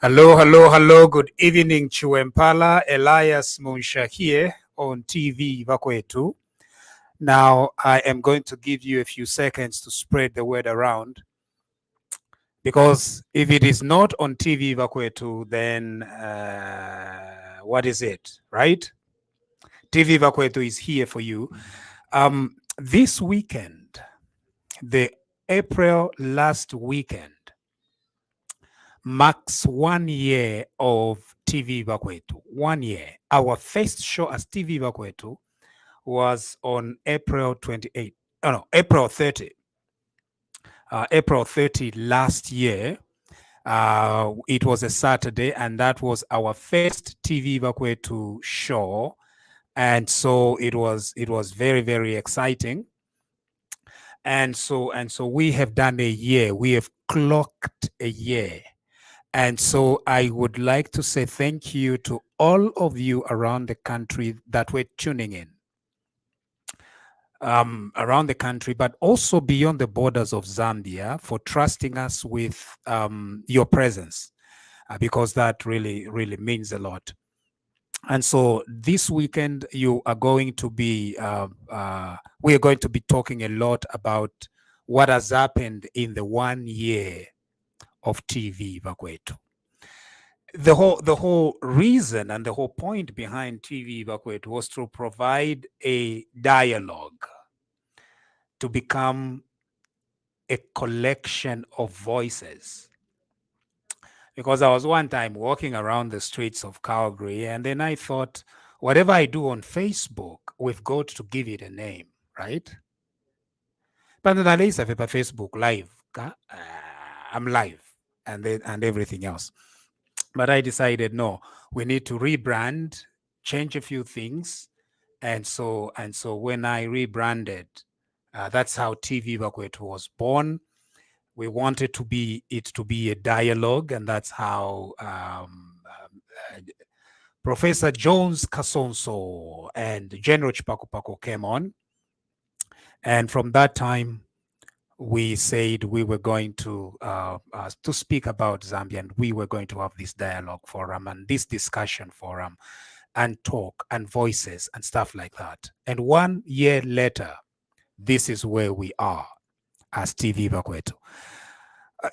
Hello, hello, hello. Good evening, Chuempala. Elias Munshya here on TVBAKWETU. Now, I am going to give you a few seconds to spread the word around, because if it is not on TVBAKWETU, then what is it, right? TVBAKWETU is here for you. This weekend, the April last weekend, marks 1 year of TVBAKWETU. 1 year. Our first show as TVBAKWETU was on April 28. Oh no, April 30. April 30 last year. It was a Saturday, and that was our first TVBAKWETU show, and so it was very, very exciting. And so we have done a year. We have clocked a year. And so I would like to say thank you to all of you around the country that were tuning in. Around the country, but also beyond the borders of Zambia, for trusting us with your presence, because that really, really means a lot. And so this weekend, you are going to be, we are going to be talking a lot about what has happened in the 1 year of TVBAKWETU. The whole reason and the whole point behind TVBAKWETU was to provide a dialogue, to become a collection of voices. Because I was one time walking around the streets of Calgary, and then I thought, whatever I do on Facebook, we've got to give it a name, right? But then I said, Facebook live, I'm live, and everything else. But I decided, no, we need to rebrand, change a few things. And so when I rebranded, that's how TVBAKWETU was born. We wanted it to be a dialogue, and that's how Professor Jones Kasonso and General Chipakupako came on. And from that time, we said we were going to speak about Zambia, and we were going to have this dialogue forum and this discussion forum and talk and voices and stuff like that. And 1 year later, this is where we are as TVBAKWETU.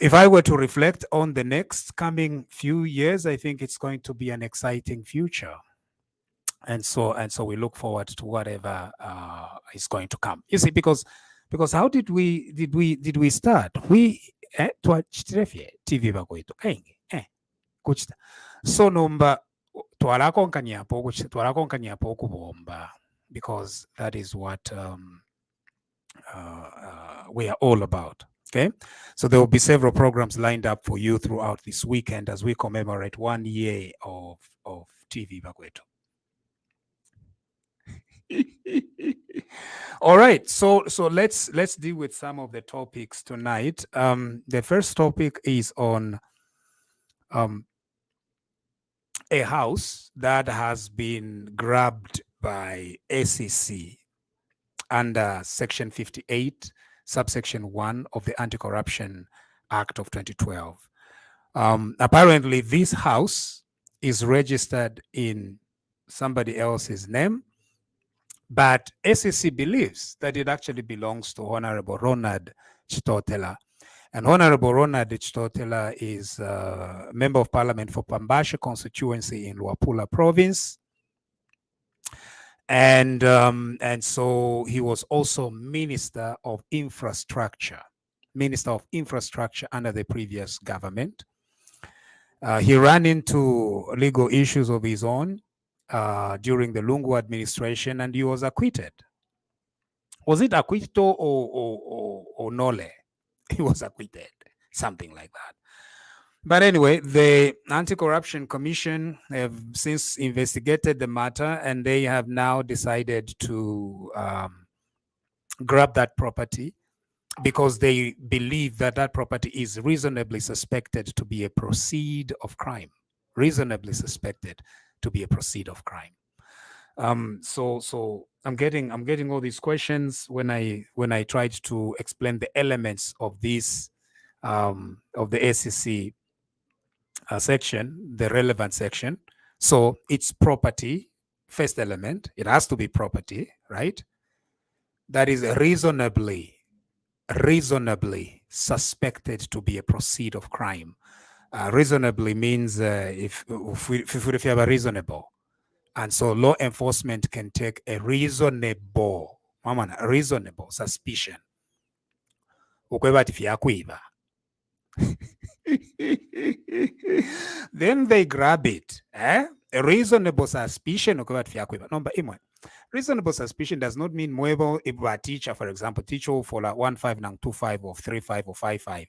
If I were to reflect on the next coming few years, I think it's going to be an exciting future. And so we look forward to whatever is going to come. You see, because how did we start? We TVBAKWETU kuchita so nomba twalakonkanyapo okubomba, because that is what we are all about. Okay, so there will be several programs lined up for you throughout this weekend as we commemorate 1 year of TVBAKWETU. All right, so let's deal with some of the topics tonight. The first topic is on a house that has been grabbed by SEC under Section 58, subsection 1 of the Anti-Corruption Act of 2012. Apparently, this house is registered in somebody else's name, but SEC believes that it actually belongs to Honorable Ronald Chitotela. And Honorable Ronald Chitotela is a member of parliament for Pambashe constituency in Luapula province. And so he was also Minister of Infrastructure under the previous government. He ran into legal issues of his own during the Lungu administration, and he was acquitted. Was it acquittal or nole? He was acquitted, something like that. But anyway, the Anti-Corruption Commission have since investigated the matter, and they have now decided to grab that property because they believe that that property is reasonably suspected to be a proceed of crime. reasonably suspected to be a proceed of crime. So I'm getting all these questions when I tried to explain the elements of this of the SEC section, the relevant section. So it's property, first element. It has to be property, right? That is reasonably suspected to be a proceed of crime. Reasonably means if we have a reasonable. And so law enforcement can take a reasonable suspicion. Then they grab it. A reasonable suspicion. Reasonable suspicion does not mean mwebo if a teacher, for example, teacher for like 1.5 and 2.5 or 3.5 or 5.5.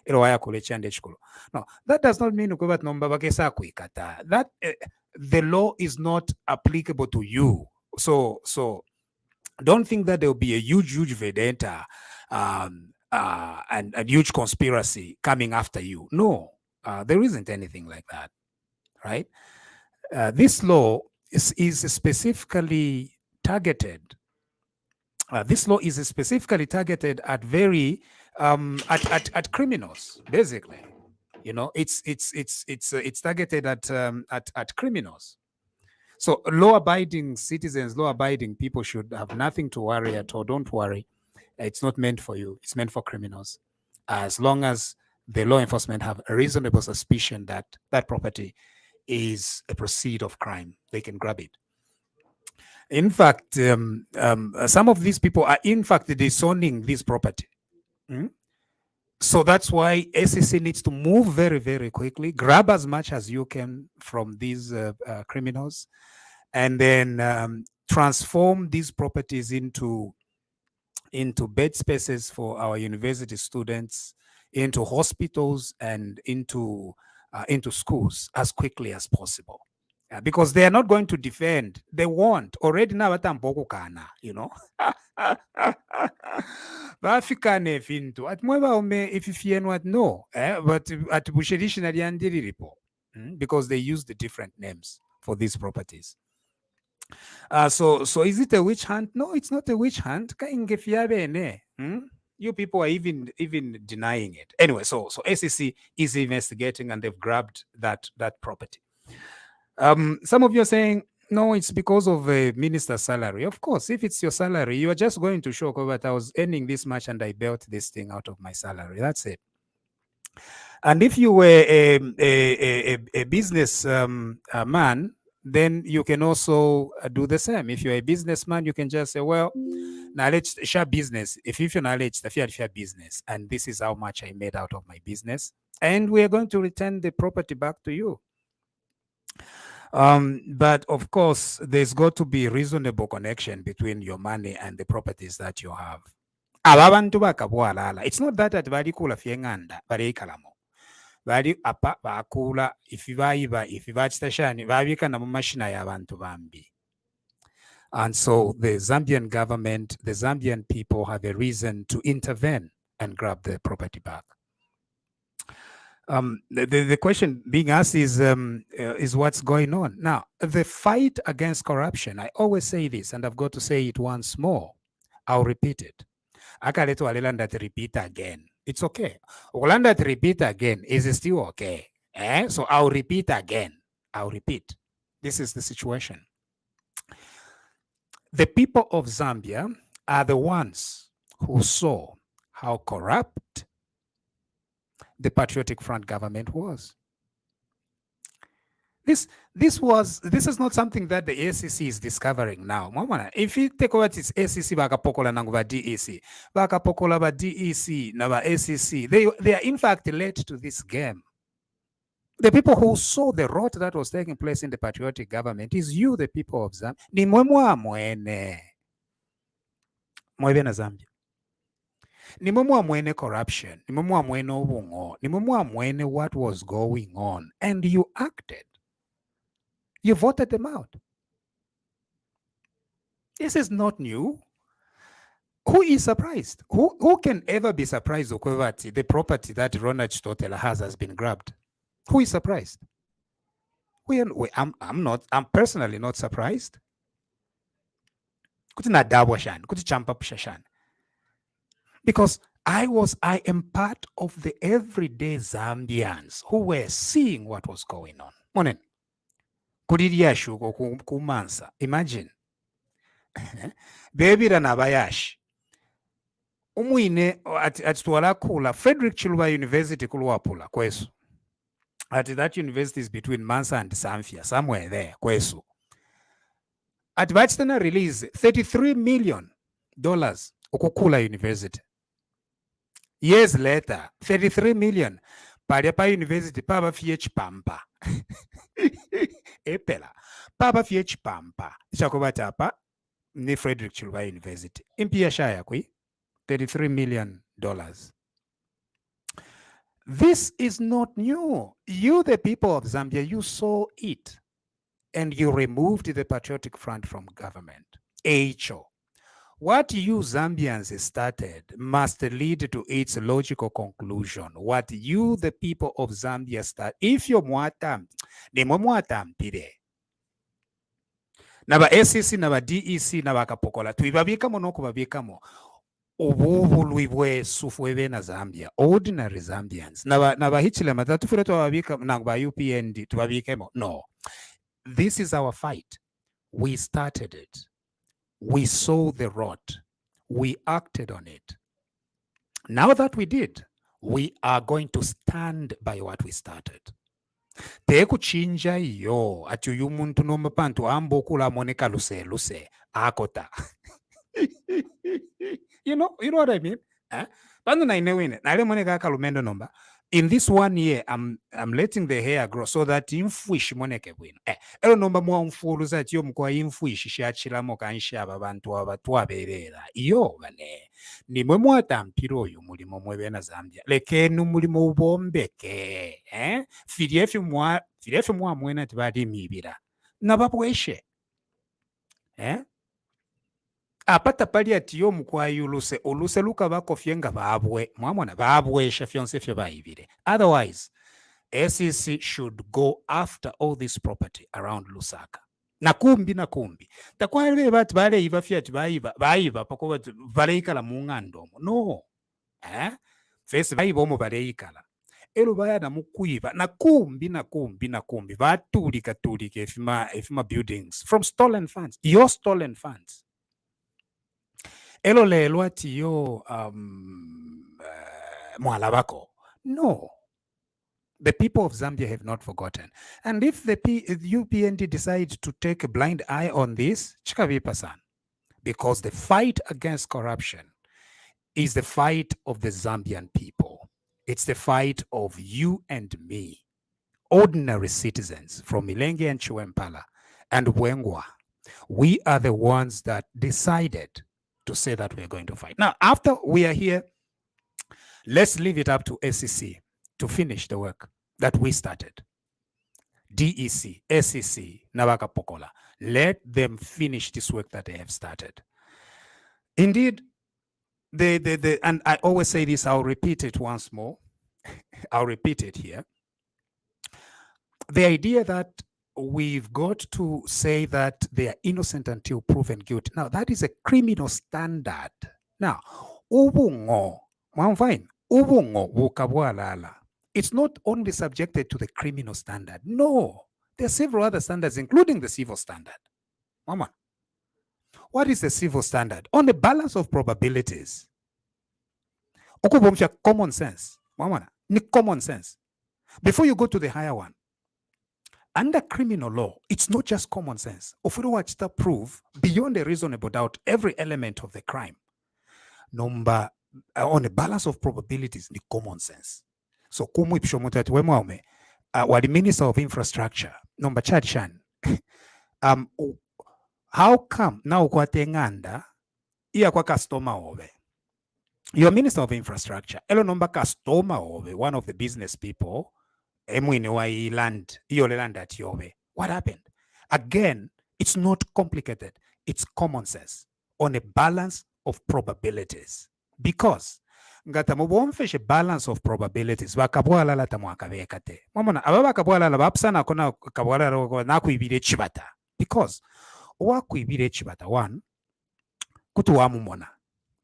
No, that does not mean that the law is not applicable to you. So don't think that there will be a huge vendetta and a huge conspiracy coming after you. No, there isn't anything like that, right? This law is specifically targeted. This law is specifically targeted at at criminals, basically. It's targeted at criminals. So law-abiding citizens, law-abiding people should have nothing to worry at all. Don't worry. It's not meant for you. It's meant for criminals. As long as the law enforcement have a reasonable suspicion that that property is a proceed of crime, they can grab it. In fact, some of these people are in fact disowning this property. So that's why SEC needs to move very, very quickly, grab as much as you can from these criminals, and then transform these properties into bed spaces for our university students, into hospitals, and into schools as quickly as possible. Because they are not going to defend. They won't. Already now, you know. Bafikane fintu at mweba ome ififienwa no but at bushedishinali andiriripo because they use the different names for these properties. So is it a witch hunt? No, it's not a witch hunt. You people are even denying it. Anyway, so SEC is investigating and they've grabbed that property. Some of you are saying, no, it's because of a minister's salary. Of course, if it's your salary, you are just going to show that I was earning this much and I built this thing out of my salary. That's it. And if you were a business man, then you can also do the same. If you're a businessman, you can just say, well, knowledge share business. If you knowledge the share business, and this is how much I made out of my business, and we're going to return the property back to you. But of course, there's got to be reasonable connection between your money and the properties that you have. It's not that bali kula fienganda bali kalamo. Bali apa bakula if stashani babika na mashina ya abantu bambi. And so the Zambian government, the Zambian people have a reason to intervene and grab the property back. The question being asked is what's going on now. The fight against corruption. I always say this, and I've got to say it once more. I'll repeat it. Akaleto alilanda to repeat again. It's okay. Olanda to repeat again is still okay. So I'll repeat again. I'll repeat. This is the situation. The people of Zambia are the ones who saw how corrupt the Patriotic Front government was. This is not something that the SEC is discovering now. If you take over this SEC, bakapokola nanguva DEC, bakapokola ba DEC, naba SEC, they are in fact led to this game. The people who saw the rot that was taking place in the patriotic government is you, the people of Zambia. Ni mwene na Zambia. Ni mwene corruption. Ni mwene obungo. Ni mwene what was going on. And you acted. You voted them out. This is not new. Who is surprised? Who can ever be surprised the property that Ronald Stotela has been grabbed? Who is surprised? I'm personally not surprised. Kuti nadabwa shani, kuti champa pusha shani. Because I am part of the everyday Zambians who were seeing what was going on. Monen. Kudiria shuko kumansa. Imagine. Baby Ranabayash. Umuine at Tuala Kula, Frederick Chiluba University Kuluapula, Kwesu. At that university is between Mansa and Samfia, somewhere there, Kwesu. At Bachstana release, $33 million, Okukula University. Years later, 33 million, Pariapa University, Papa FH Pampa. Epela. Papa FH Pampa. Chakobatapa, ni Frederick Chiluba University. Impia Shaya Kui, $33 million. This is not new. You, the people of Zambia, you saw it. And you removed the Patriotic Front from government. AHO. What you Zambians started must lead to its logical conclusion. What you, the people of Zambia, start. If you're Mwatam, the Mwatam pide. Naba SEC, naba DEC, naba kapokola. Tuibabikamo no kubabikamo. Ubuluibwe sufwebe na Zambia. Ordinary Zambians. Naba hichile matatu fure tuwabika naba UPND tuwabikemo. No. This is our fight. We started it. We saw the rot. We acted on it. Now that we did, we are going to stand by what we started. Tekuchinja yo ati uyu muntu nomapantu ambo kula moneka luse akota. You know what I mean? Pandu na inewine na ile moneka kalumendo nomba. In this 1 year, I'm letting the hair grow so that infwish moneke win. Elo nomba mwa mfuluza tiyo mkwa infwish shiachila moka nshaba bantu abatwa berera. Iyo bane. Ni mwe tampiro yu mulimo mwe na Zambia. Leke nu mulimo ubombeke. Filiefi mwa mwena tibadi mibira. Nabapweshe. Apata pali atiyo mkwayu oluse luka bako fienga babwe mwamona babwe shafionse fye baibire. Otherwise, SEC should go after all this property around Lusaka. Nakumbi. Takwale bati bale iva fye baiva pako bati bale ikala mungandomo. No. Fesi baiva omo bale ikala. Elu baya na mukuiva. Nakumbi. Vatulika efima buildings from stolen funds. Your stolen funds. Elo lelo ati yo mwalabako. No. The people of Zambia have not forgotten. And if the UPND decides to take a blind eye on this, chikavipasan. Because the fight against corruption is the fight of the Zambian people. It's the fight of you and me, ordinary citizens from Milenge and Chiwempala and Wengwa. We are the ones that decided to say that we are going to fight. Now, after we are here, let's leave it up to SEC to finish the work that we started. DEC, SEC, Nabaka Pokola, let them finish this work that they have started. Indeed, and I always say this, I'll repeat it once more. I'll repeat it here. The idea that we've got to say that they are innocent until proven guilty. Now, that is a criminal standard. Now, it's not only subjected to the criminal standard. No, there are several other standards, including the civil standard. Mama, what is the civil standard? On the balance of probabilities. Common sense. Mama, common sense. Before you go to the higher one, under criminal law, it's not just common sense. Ofuruwachita prove beyond a reasonable doubt every element of the crime. Number on the balance of probabilities, the common sense. So kumu ipshomutati wemwaume wali Minister of Infrastructure, number Chadshan. How come now kwa tenganda iya kwa customer ove? You're Minister of Infrastructure. Elo number customer ove, one of the business people. What happened? Again, it's not complicated. It's common sense on a balance of probabilities. Because ngata mubomfeshe balance of probabilities bakabwalala tamwakabekate mwamona aba bakabwalala bapusana kona kabwalala nakwibire chibata because owakwibire chibata one kuti wamumona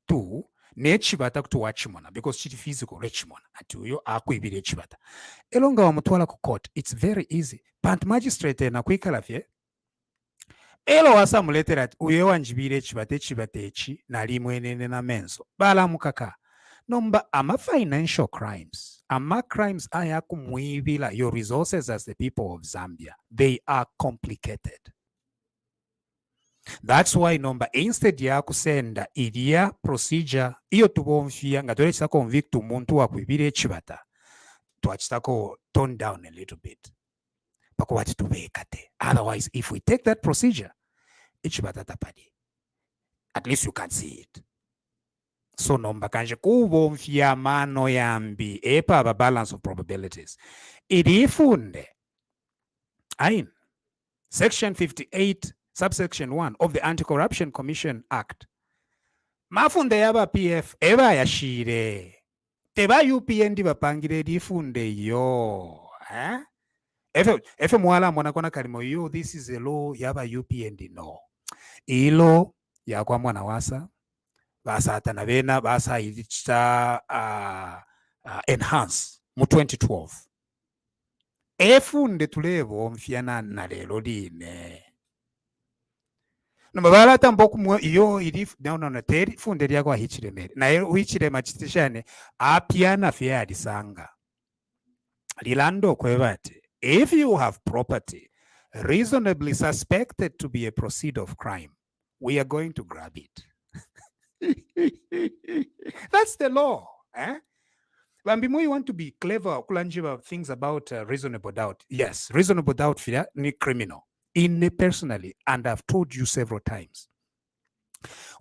two nechibata kuti wachimona because chiti physical rechimona ati uyo akwibire chibata elonga wamutwala ku court it's very easy but magistrate na kwikalafye elo wasamuletera ati uyo wanjibire chibata echi nali mwenene na menso balamukaka nomba ama financial crimes ama crimes ayakumwibila your resources as the people of Zambia they are complicated. That's why nomba instead ya kusenda idia procedure iyo tubomfia nga tole chitako convict umuntu wakwibire chibata twachitako tone down a little bit pako wati tubekate otherwise if we take that procedure ichibata tapadi at least you can see it. So nomba kanje kubomfia mano yambi epa aba balance of probabilities idifunde ain section 58 subsection 1 of the Anti-Corruption Commission Act mafunde yaba PF eba yashire teba UPND bapangire difunde yo efe mwala mwana kona kalimo yo this is a law yaba UPND no ilo ya kwa mwana wasa basa atana bena basa idichita enhance mu 2012 efunde tulebo mfiana na lelo line Nambala tamboku mwa iyo ili no teri funde lyako ahichiremere na uhichire machitishane apiana fya alisanga lilando kwebate if you have property reasonably suspected to be a proceed of crime we are going to grab it. That's the law. Bambimu, you want to be clever kulanjiba things about reasonable doubt. Yes, reasonable doubt fya ni criminal. In me personally, and I've told you several times,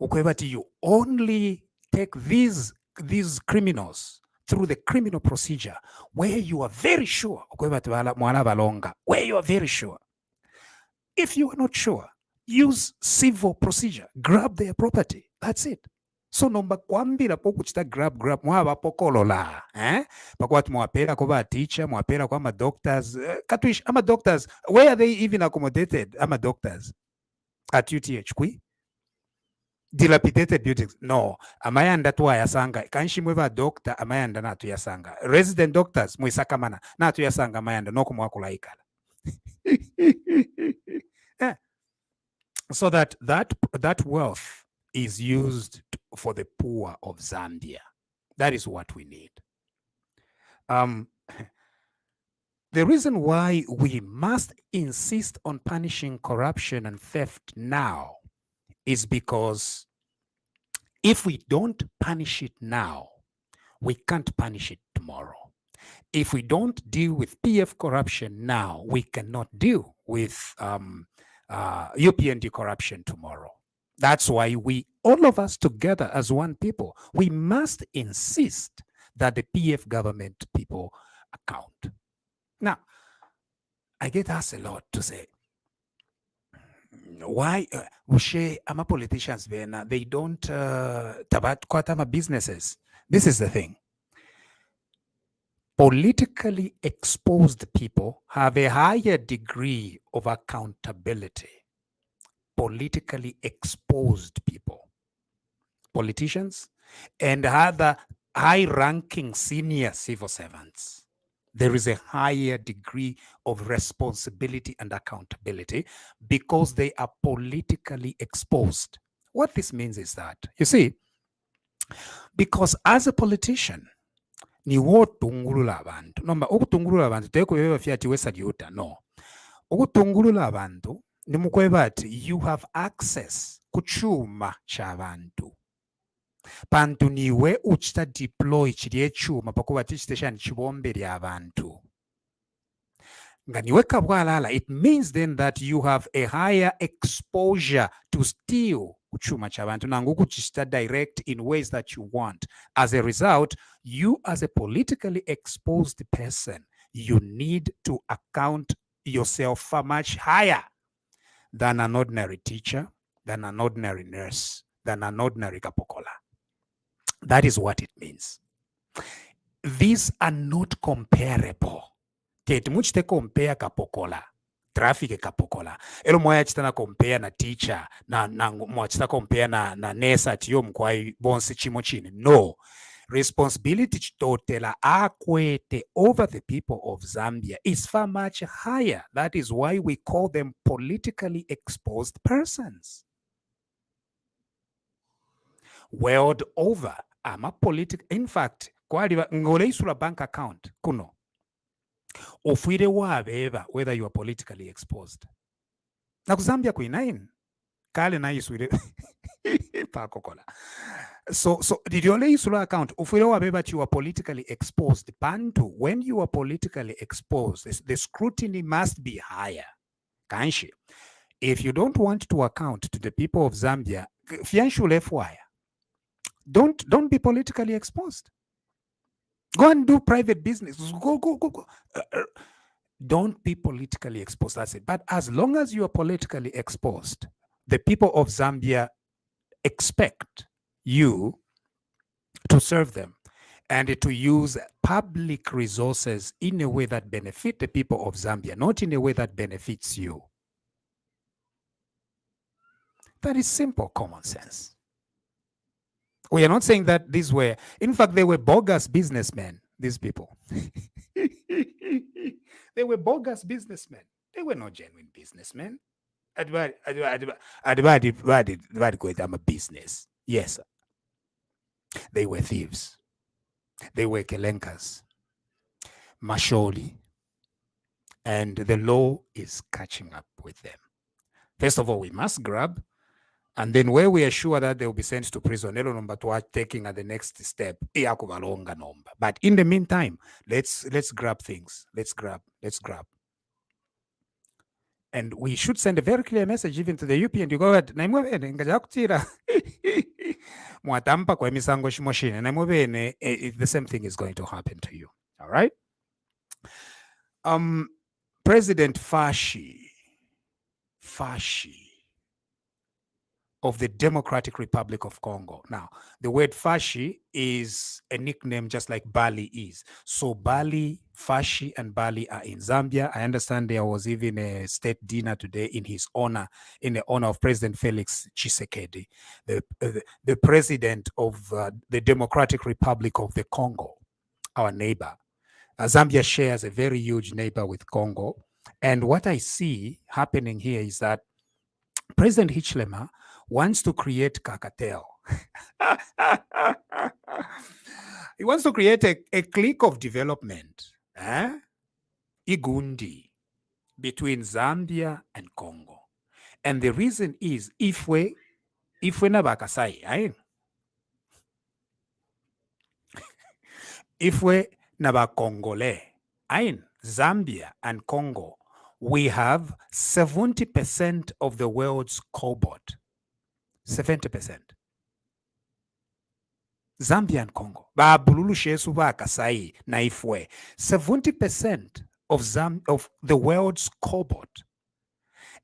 you only take these criminals through the criminal procedure where you are very sure, where you are very sure. If you are not sure, use civil procedure, grab their property. That's it. So nomba kwambira poku chita grab mwaba pokolola pakwati mwapera kwa teacher mwapera kwa ama doctors katuish ama doctors where are they even accommodated ama doctors at UTH kwi dilapidated buildings no amayanda tu ayasanga kanshi mweva doctor amayanda na tu yasanga resident doctors mwisakamana na tu yasanga amayanda noko mwakulaikala. So that wealth is used for the poor of Zambia. That is what we need. The reason why we must insist on punishing corruption and theft now is because if we don't punish it now, we can't punish it tomorrow. If we don't deal with PF corruption now, we cannot deal with UPND corruption tomorrow. That's why all of us together as one people, we must insist that the PF government people account. Now, I get asked a lot to say, why ama politicians they don't tabat businesses. This is the thing. Politically exposed people have a higher degree of accountability. Politically exposed people, politicians, and other high-ranking senior civil servants. There is a higher degree of responsibility and accountability because they are politically exposed. What this means is that, you see, because as a politician, ni wotungulula abantu. Nomba okutungulula abantu teko bebe fiati wesadiuta no. Okutungulula abantu ni mukwebati you have access kuchuma chabantu. Pantu niwe uchita deploy chiri chuma pakuba tichiteshani chibombe lya abantu. Nganiwe kabwalala, it means then that you have a higher exposure to steal uchuma chabantu nangu kuchita direct in ways that you want. As a result, you as a politically exposed person, you need to account yourself for much higher than an ordinary teacher, than an ordinary nurse, than an ordinary kapokola. That is what it means. These are not comparable. Kete muchite compare kapokola. Traffic kapokola. Elo moya chitana compare na teacher na mwachita compare na nesa tiyo mkwai bonsi chimochine. No. Responsibility chitotela akwete over the people of Zambia is far much higher. That is why we call them politically exposed persons. World over, in fact, ngoleisula bank account kuno ofwire wabeba whether you are politically exposed. Na kuzambia kuinain kale na iswire pakokola. So did you isula account ofwire wabeba that you are politically exposed? Bantu, when you are politically exposed, the scrutiny must be higher. Kanshi, if you don't want to account to the people of Zambia, fianshule fwaya. Don't be politically exposed. Go and do private business. Go. Don't be politically exposed. That's it. But as long as you are politically exposed, the people of Zambia expect you to serve them and to use public resources in a way that benefit the people of Zambia, not in a way that benefits you. That is simple common sense. We are not saying that these were, in fact, they were bogus businessmen, these people. They were bogus businessmen. They were not genuine businessmen. I'm a business. Yes. They were thieves. They were kelenkas, masholi, and the law is catching up with them. First of all, we must grab. And then where we are sure that they will be sent to prison, number two, taking at the next step. But in the meantime, let's grab things. Let's grab. And we should send a very clear message even to the UP and you go ahead. The same thing is going to happen to you. All right. President Fashi of the Democratic Republic of Congo. Now, the word Fashi is a nickname just like Bali is. So Bali, Fashi, and Bali are in Zambia. I understand there was even a state dinner today in his honor, in the honor of President Felix Tshisekedi, the president of the Democratic Republic of the Congo, our neighbor. Zambia shares a very huge neighbor with Congo. And what I see happening here is that President Hichilema wants to create Kakatel. He wants to create a clique of development, Igundi, between Zambia and Congo. And the reason is, if we nabakasai, if we nabakongole, Zambia and Congo, we have 70% of the world's cobalt. 70%. Zambia and Congo. 70% of the world's cobalt.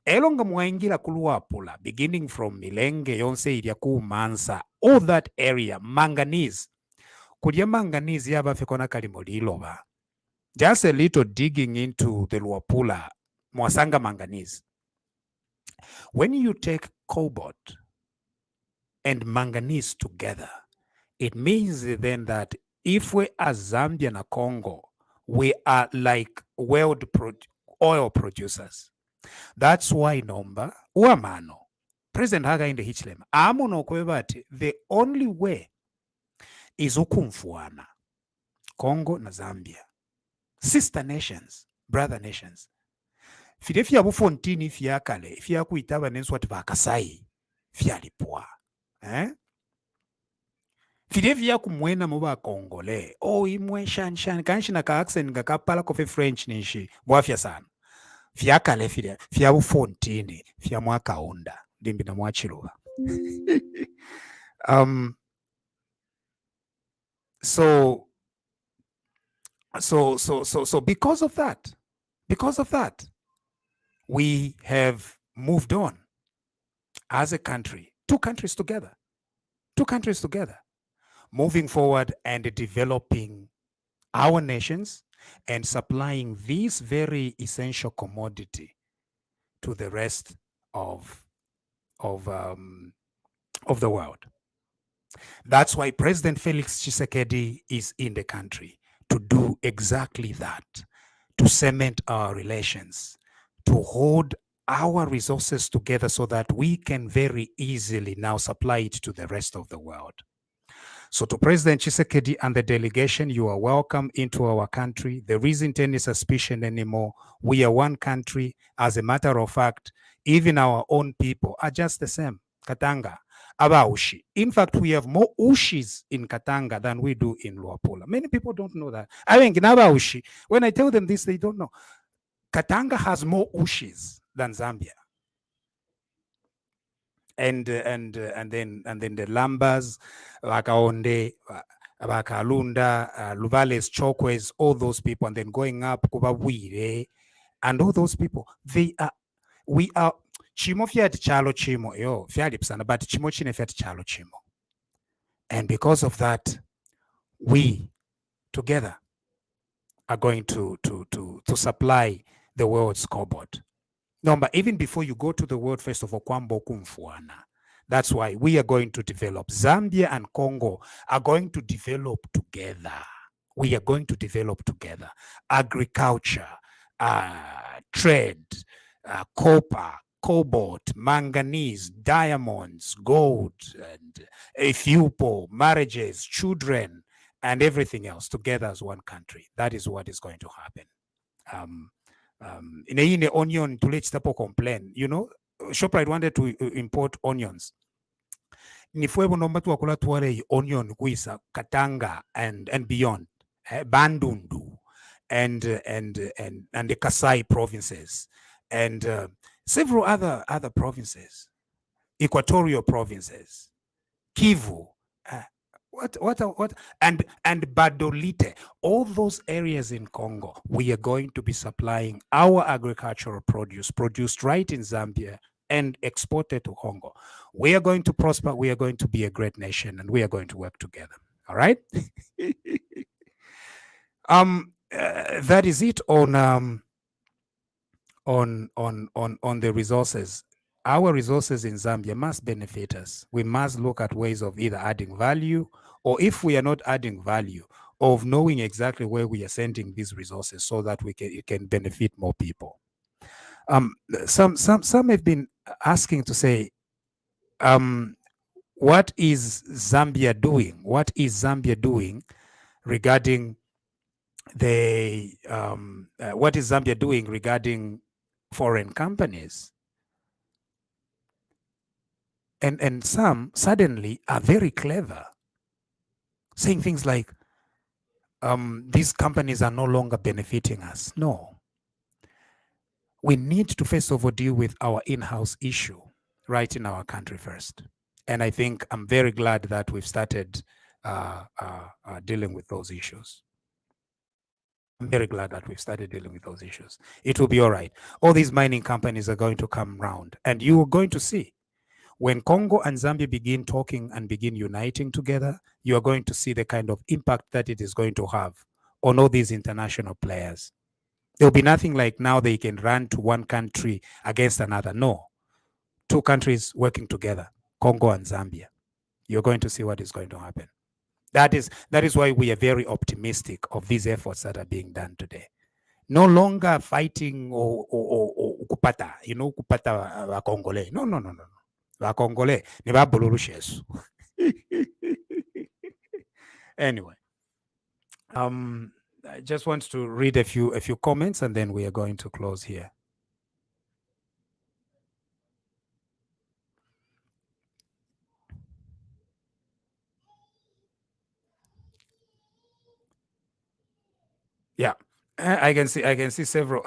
Elonga mwaingira kuluapula, beginning from Milenge, Yonse, Iriaku, Mansa, all that area, manganese. Kudia manganese yaba fekona kalimoliloba. Just a little digging into the Luapula, Mwasanga manganese. When you take cobalt and manganese together, it means then that if we are Zambia and Congo, we are like world oil producers. That's why number uamano President Haga in the Hichilema amono kwebati the only way is ukumfuana Congo na Zambia, sister nations, brother nations. Fidefia bufontini fiakale fia kuitaba nenswati bakasai fialipwa Fidevia kumwena muba Kongole. Imwe shan kanshi na ka accent nga kapala kofe French nishi. Mwafia sana. Fia kale fia ufontini, fia mwaka onda. Dimbi na mwachiluwa. So because of that, we have moved on as a country, two countries together. moving forward and developing our nations and supplying this very essential commodity to the rest of the world. That's why President Felix Tshisekedi is in the country, to do exactly that, to cement our relations, to hold our resources together so that we can very easily now supply it to the rest of the world. So to President Tshisekedi and the delegation, you are welcome into our country. There isn't any suspicion anymore. We are one country. As a matter of fact, even our own people are just the same. Katanga, Abaushi. In fact, we have more Ushis in Katanga than we do in Luapula. Many people don't know that. I think in Abaushi, when I tell them this, they don't know. Katanga has more Ushis than Zambia. And then the Lambas, Wakaonde, Wakalunda, Luvales, Chokwes, all those people, and then going up Kubawire, and all those people, we are Chimo Fiat Chalo Chimo, yo, Fialipsana, but Chimo Chine Fiat Chalo Chimo. And because of that, we together are going to supply the world's scoreboard. No, but even before you go to the World Festival, Kwambo Kumfuana, that's why we are going to develop. Zambia and Congo are going to develop together. We are going to develop together. Agriculture, trade, copper, cobalt, manganese, diamonds, gold, and Ethiopia, marriages, children, and everything else together as one country. That is what is going to happen. In a onion to let people complain, you know, ShopRite wanted to import onions. Nifuebo nomba tu wakula tuwale onion kuisa Katanga and beyond, Bandundu and the Kasai provinces and several other provinces, equatorial provinces, Kivu, what and Badolite, all those areas in Congo, we are going to be supplying our agricultural produce produced right in Zambia and exported to Congo. We are going to prosper, we are going to be a great nation, and we are going to work together. All right. That is it on the resources. Our resources in Zambia must benefit us. We must look at ways of either adding value, or if we are not adding value, of knowing exactly where we are sending these resources so that it can benefit more people. Some have been asking to say, what is Zambia doing? What is Zambia doing regarding the what is Zambia doing regarding foreign companies? And some suddenly are very clever, saying things like, these companies are no longer benefiting us. No. We need to first of all deal with our in-house issue right in our country first. And I think I'm very glad that we've started dealing with those issues. I'm very glad that we've started dealing with those issues. It will be all right. All these mining companies are going to come round, and you are going to see when Congo and Zambia begin talking and begin uniting together, you are going to see the kind of impact that it is going to have on all these international players. There'll be nothing like now they can run to one country against another. No. Two countries working together, Congo and Zambia. You're going to see what is going to happen. That is why we are very optimistic of these efforts that are being done today. No longer fighting or kupata, you know, kupata wa Congolais. No. Wa Congolais ni ba bulurushesu. Anyway, I just want to read a few comments, and then we are going to close here. Yeah, I can see several.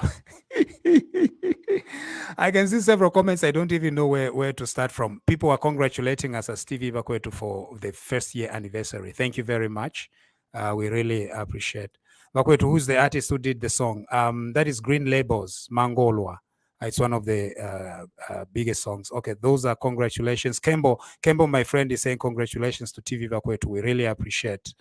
I can see several comments. I don't even know where to start from. People are congratulating us as TVBAKWETU for the first year anniversary. Thank you very much. We really appreciate. Bakwetu, who's the artist who did the song? That is Green Labels, Mangolwa. It's one of the biggest songs. Okay, those are congratulations. Kembo, my friend, is saying congratulations to TVBAKWETU. We really appreciate.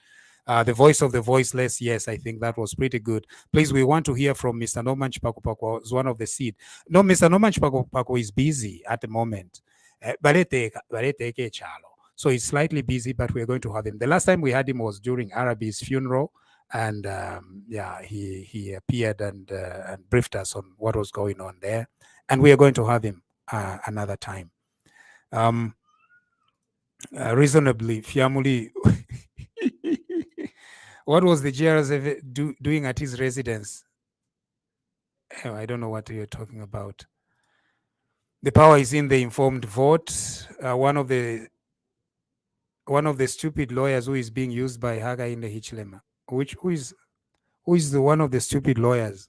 The voice of the voiceless, yes, I think that was pretty good. Please, we want to hear from Mr. Norman Chipakupako, who's one of the seed. No, Mr. Norman Chipakupako is busy at the moment. So he's slightly busy, but we're going to have him. The last time we had him was during Arabi's funeral, and yeah, he appeared and briefed us on what was going on there, and we are going to have him another time. Reasonably, Fiamuli. What was the GRS doing at his residence? Oh, I don't know what you're talking about. The power is in the informed vote. One of the stupid lawyers who is being used by Haga in the Hichlema. Who is the one of the stupid lawyers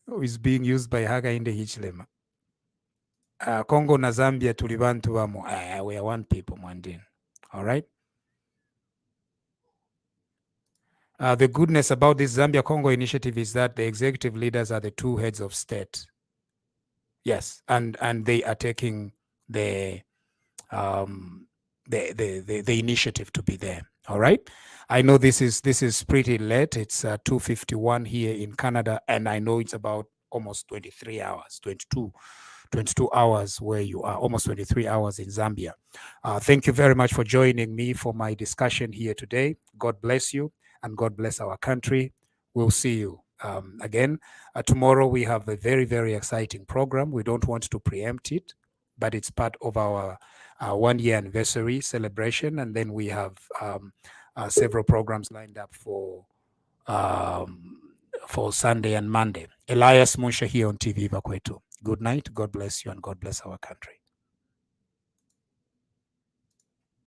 who is being used by Haga in the Hichlema? Congo na Zambia tulibantu wamo. We are one people, Mwandin. All right. The goodness about this Zambia-Congo initiative is that the executive leaders are the two heads of state. Yes, and they are taking the initiative to be there. All right. I know this is pretty late. It's 2:51 here in Canada, and I know it's about almost 23 hours, 22 hours where you are, almost 23 hours in Zambia. Thank you very much for joining me for my discussion here today. God bless you. And God bless our country. We'll see you again. Tomorrow we have a very, very exciting program. We don't want to preempt it, but it's part of our 1-year anniversary celebration. And then we have several programs lined up for Sunday and Monday. Elias Munshya here on TVBAKWETU. Good night. God bless you and God bless our country.